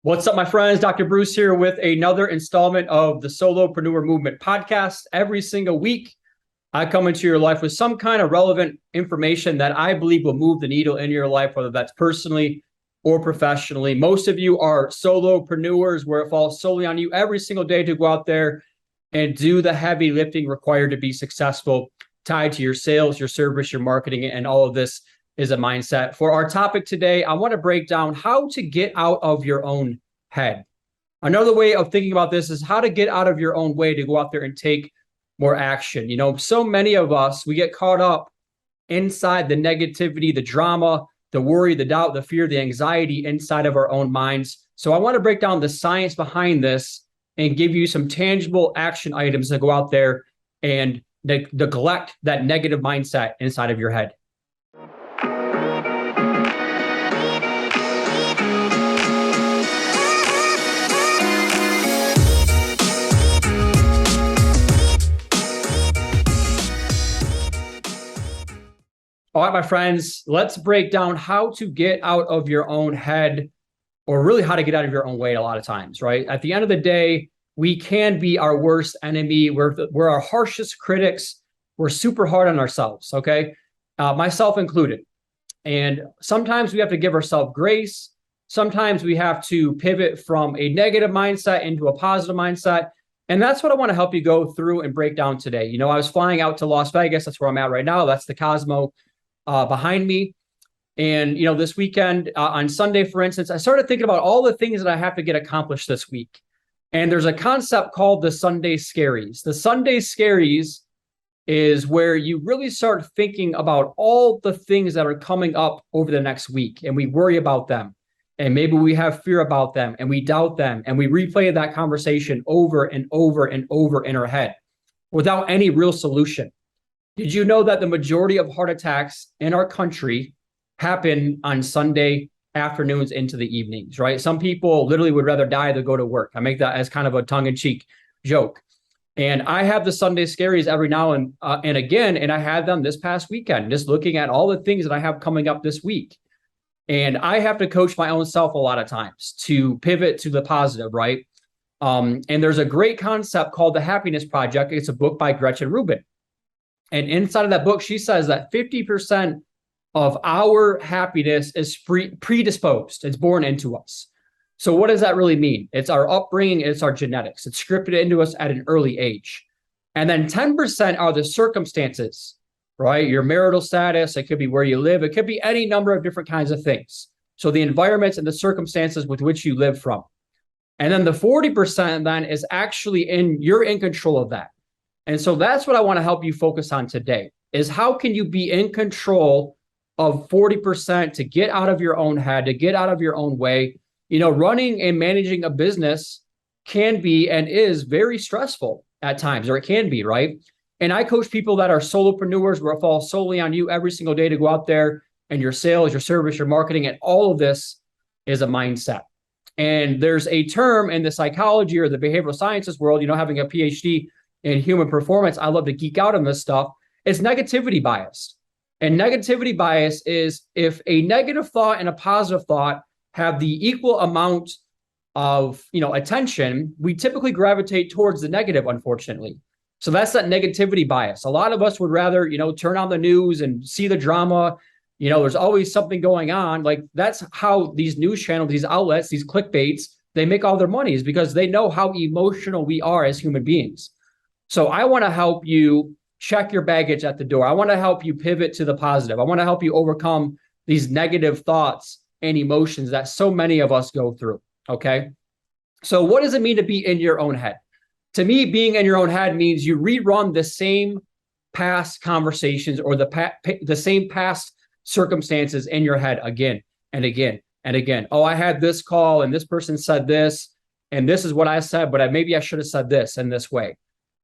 What's up, my friends? Dr. Bruce here with another installment of the Solopreneur Movement podcast. Every single week, I come into your life with some kind of relevant information that I believe will move the needle in your life, whether that's personally or professionally. Most of you are solopreneurs where it falls solely on you every single day to go out there and do the heavy lifting required to be successful, tied to your sales, your service, your marketing, and all of this is a mindset. For our topic today, I want to break down how to get out of your own head. Another way of thinking about this is how to get out of your own way to go out there and take more action. So many of us, we get caught up inside the negativity, the drama, the worry, the doubt, the fear, the anxiety inside of our own minds. So I want to break down the science behind this and give you some tangible action items to go out there and neglect that negative mindset inside of your head. All right, my friends, let's break down how to get out of your own head, or really how to get out of your own way a lot of times, right? At the end of the day, we can be our worst enemy. We're our harshest critics. We're super hard on ourselves, okay? Myself included. And sometimes we have to give ourselves grace. Sometimes we have to pivot from a negative mindset into a positive mindset. And that's what I want to help you go through and break down today. I was flying out to Las Vegas. That's where I'm at right now. That's the Cosmo behind me. And, this weekend on Sunday, for instance, I started thinking about all the things that I have to get accomplished this week. And there's a concept called the Sunday Scaries. The Sunday Scaries is where you really start thinking about all the things that are coming up over the next week. And we worry about them. And maybe we have fear about them and we doubt them. And we replay that conversation over and over and over in our head without any real solution. Did you know that the majority of heart attacks in our country happen on Sunday afternoons into the evenings, right? Some people literally would rather die than go to work. I make that as kind of a tongue-in-cheek joke. And I have the Sunday Scaries every now and again, and I had them this past weekend, just looking at all the things that I have coming up this week. And I have to coach my own self a lot of times to pivot to the positive, right? And there's a great concept called the Happiness Project. It's a book by Gretchen Rubin. And inside of that book, she says that 50% of our happiness is predisposed. It's born into us. So what does that really mean? It's our upbringing. It's our genetics. It's scripted into us at an early age. And then 10% are the circumstances, right? Your marital status. It could be where you live. It could be any number of different kinds of things. So the environments and the circumstances with which you live from. And then the 40% then is actually you're in control of that. And so that's what I want to help you focus on today is how can you be in control of 40% to get out of your own head, to get out of your own way. Running and managing a business can be and is very stressful at times, or it can be, right? And I coach people that are solopreneurs where it falls solely on you every single day to go out there and your sales, your service, your marketing, and all of this is a mindset. And there's a term in the psychology or the behavioral sciences world, having a PhD in human performance, I love to geek out on this stuff. It's negativity bias. And negativity bias is if a negative thought and a positive thought have the equal amount of, attention, we typically gravitate towards the negative, unfortunately. So that's that negativity bias. A lot of us would rather, turn on the news and see the drama. There's always something going on. Like that's how these news channels, these outlets, these clickbaits, they make all their money is because they know how emotional we are as human beings. So I want to help you check your baggage at the door. I want to help you pivot to the positive. I want to help you overcome these negative thoughts and emotions that so many of us go through, okay? So what does it mean to be in your own head? To me, being in your own head means you rerun the same past conversations or the same past circumstances in your head again and again and again. Oh, I had this call and this person said this, and this is what I said, but maybe I should have said this in this way.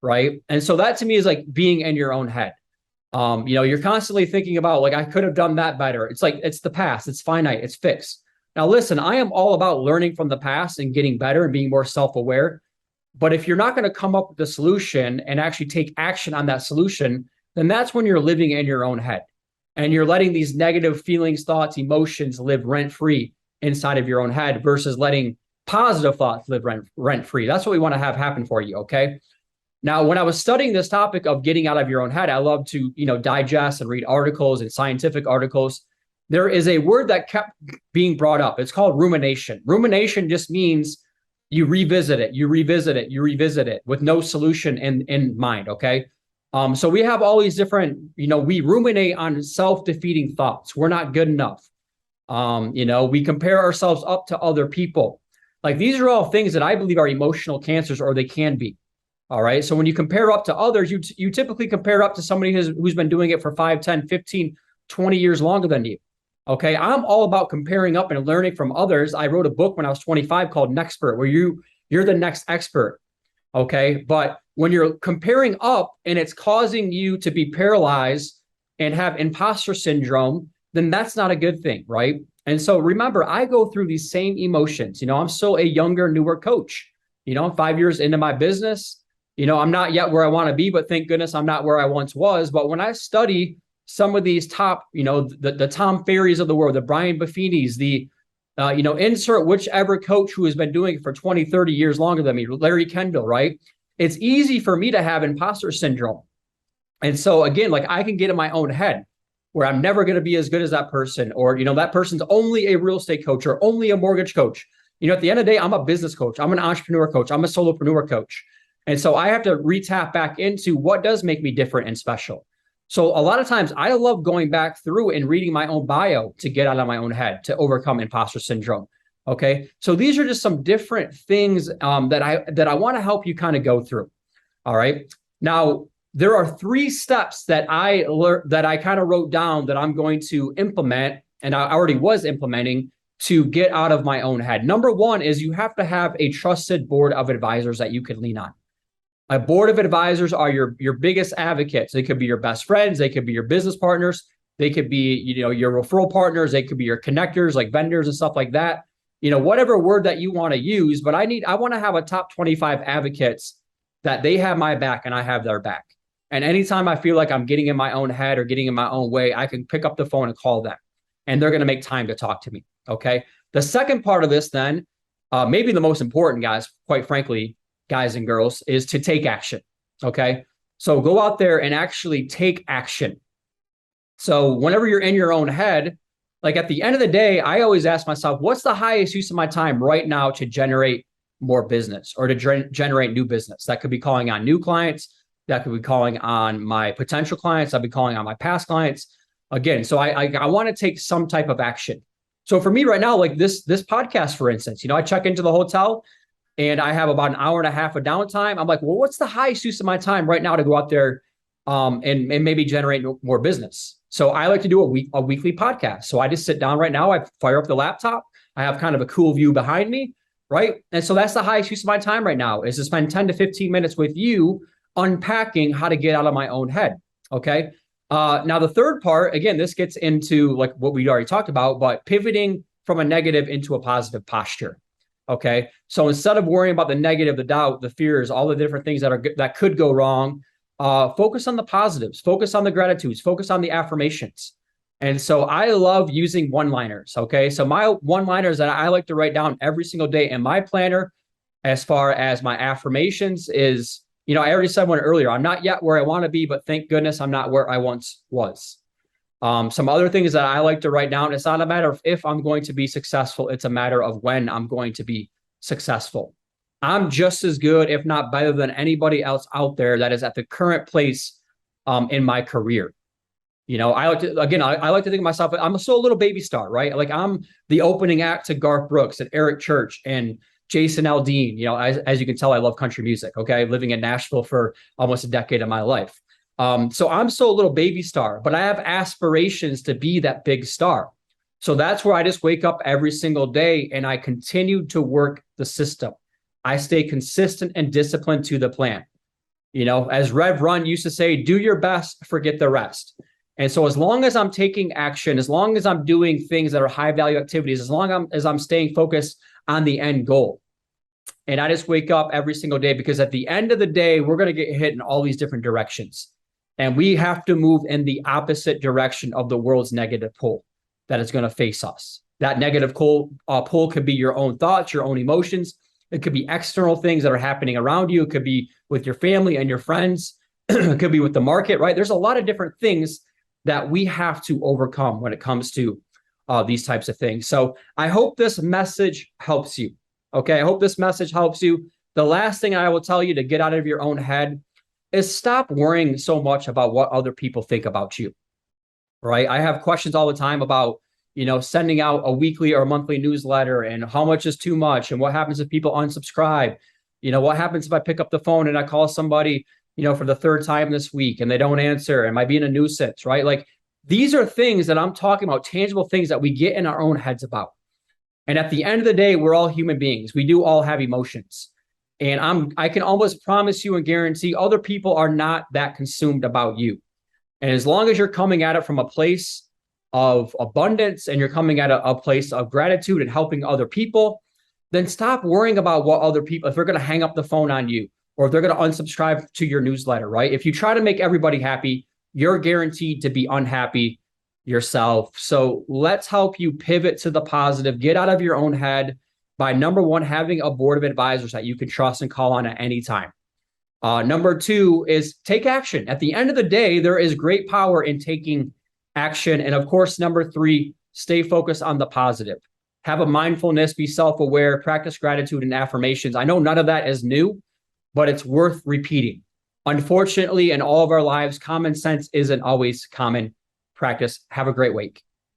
Right. And so that to me is like being in your own head. You're constantly thinking about like, I could have done that better. It's like, it's the past. It's finite. It's fixed. Now, listen, I am all about learning from the past and getting better and being more self-aware. But if you're not going to come up with a solution and actually take action on that solution, then that's when you're living in your own head and you're letting these negative feelings, thoughts, emotions live rent-free inside of your own head versus letting Positive thoughts live rent free. That's what we want to have happen for you. Okay. Now, when I was studying this topic of getting out of your own head, I love to, digest and read articles and scientific articles. There is a word that kept being brought up. It's called rumination. Rumination just means you revisit it, you revisit it, you revisit it with no solution in mind. Okay. So we have all these different, we ruminate on self-defeating thoughts. We're not good enough. We compare ourselves up to other people. Like these are all things that I believe are emotional cancers, or they can be. All right. So when you compare up to others, you typically compare up to somebody who's been doing it for 5, 10, 15, 20 years longer than you. Okay. I'm all about comparing up and learning from others. I wrote a book when I was 25 called Nexpert, where you're the next expert. Okay. But when you're comparing up and it's causing you to be paralyzed and have imposter syndrome, then that's not a good thing. Right. And so remember, I go through these same emotions. I'm still a younger, newer coach. I'm 5 years into my business. I'm not yet where I want to be, but thank goodness I'm not where I once was. But when I study some of these top, the Tom Ferrys of the world, the Brian Buffini's, insert whichever coach who has been doing it for 20, 30 years longer than me, Larry Kendall, right? It's easy for me to have imposter syndrome. And so again, like I can get in my own head where I'm never going to be as good as that person, or, that person's only a real estate coach or only a mortgage coach. At the end of the day, I'm a business coach. I'm an entrepreneur coach. I'm a solopreneur coach. And so I have to re-tap back into what does make me different and special. So a lot of times I love going back through and reading my own bio to get out of my own head, to overcome imposter syndrome. Okay. So these are just some different things that I want to help you kind of go through. All right. Now, there are 3 steps that I learned, that I kind of wrote down, that I'm going to implement, and I already was implementing, to get out of my own head. Number 1 is you have to have a trusted board of advisors that you can lean on. A board of advisors are your biggest advocates. They could be your best friends. They could be your business partners. They could be, your referral partners. They could be your connectors, like vendors and stuff like that. Whatever word that you want to use, but I want to have a top 25 advocates that they have my back and I have their back. And anytime I feel like I'm getting in my own head or getting in my own way, I can pick up the phone and call them, and they're going to make time to talk to me. Okay. The second part of this then, maybe the most important, guys, quite frankly, guys and girls, is to take action. Okay. So go out there and actually take action. So whenever you're in your own head, like at the end of the day, I always ask myself, what's the highest use of my time right now to generate more business, or to generate new business? That could be calling on new clients. That could be calling on my potential clients. I'll be calling on my past clients. Again, so I want to take some type of action. So for me right now, like this podcast, for instance, I check into the hotel and I have about an hour and a half of downtime. I'm like, well, what's the highest use of my time right now to go out there and maybe generate more business? So I like to do a weekly podcast. So I just sit down right now. I fire up the laptop. I have kind of a cool view behind me, right? And so that's the highest use of my time right now, is to spend 10 to 15 minutes with you unpacking how to get out of my own head. Okay. Now the third part, again, this gets into like what we already talked about, but pivoting from a negative into a positive posture. Okay. So instead of worrying about the negative, the doubt, the fears, all the different things that could go wrong, focus on the positives, focus on the gratitudes, focus on the affirmations. And so I love using one-liners. Okay. So my one-liners that I like to write down every single day in my planner, as far as my affirmations, is, I already said one earlier, I'm not yet where I want to be, but thank goodness I'm not where I once was. Some other things that I like to write down, it's not a matter of if I'm going to be successful, it's a matter of when I'm going to be successful. I'm just as good, if not better, than anybody else out there that is at the current place in my career. I like to think of myself, I'm still a little baby star, right? Like I'm the opening act to Garth Brooks and Eric Church and Jason Aldean. As you can tell, I love country music. Okay. Living in Nashville for almost a decade of my life. So I'm still a little baby star, but I have aspirations to be that big star. So that's where I just wake up every single day and I continue to work the system. I stay consistent and disciplined to the plan. As Rev Run used to say, do your best, forget the rest. And so as long as I'm taking action, as long as I'm doing things that are high value activities, as long as I'm staying focused on the end goal, and I just wake up every single day, because at the end of the day, we're going to get hit in all these different directions. And we have to move in the opposite direction of the world's negative pull. that is going to face us. That negative pull could be your own thoughts, your own emotions. It could be external things that are happening around you. It could be with your family and your friends. It could be with the market, right? There's a lot of different things that we have to overcome when it comes to these types of things. So I hope this message helps you. Okay, I hope this message helps you. The last thing I will tell you to get out of your own head is stop worrying so much about what other people think about you, right? I have questions all the time about, sending out a weekly or a monthly newsletter and how much is too much and what happens if people unsubscribe. What happens if I pick up the phone and I call somebody, for the third time this week and they don't answer? Am I being a nuisance, right? Like, these are things that I'm talking about, tangible things that we get in our own heads about. And at the end of the day, we're all human beings. We do all have emotions. And I can almost promise you and guarantee other people are not that consumed about you. And as long as you're coming at it from a place of abundance and you're coming at a place of gratitude and helping other people, then stop worrying about what other people, if they're going to hang up the phone on you or if they're going to unsubscribe to your newsletter, right? If you try to make everybody happy, you're guaranteed to be unhappy yourself. So let's help you pivot to the positive, get out of your own head by, number one, having a board of advisors that you can trust and call on at any time. Number two is take action. At the end of the day, there is great power in taking action. And of course, number three, stay focused on the positive. Have a mindfulness, be self-aware, practice gratitude and affirmations. I know none of that is new, but it's worth repeating. Unfortunately, in all of our lives, common sense isn't always common practice. Have a great week.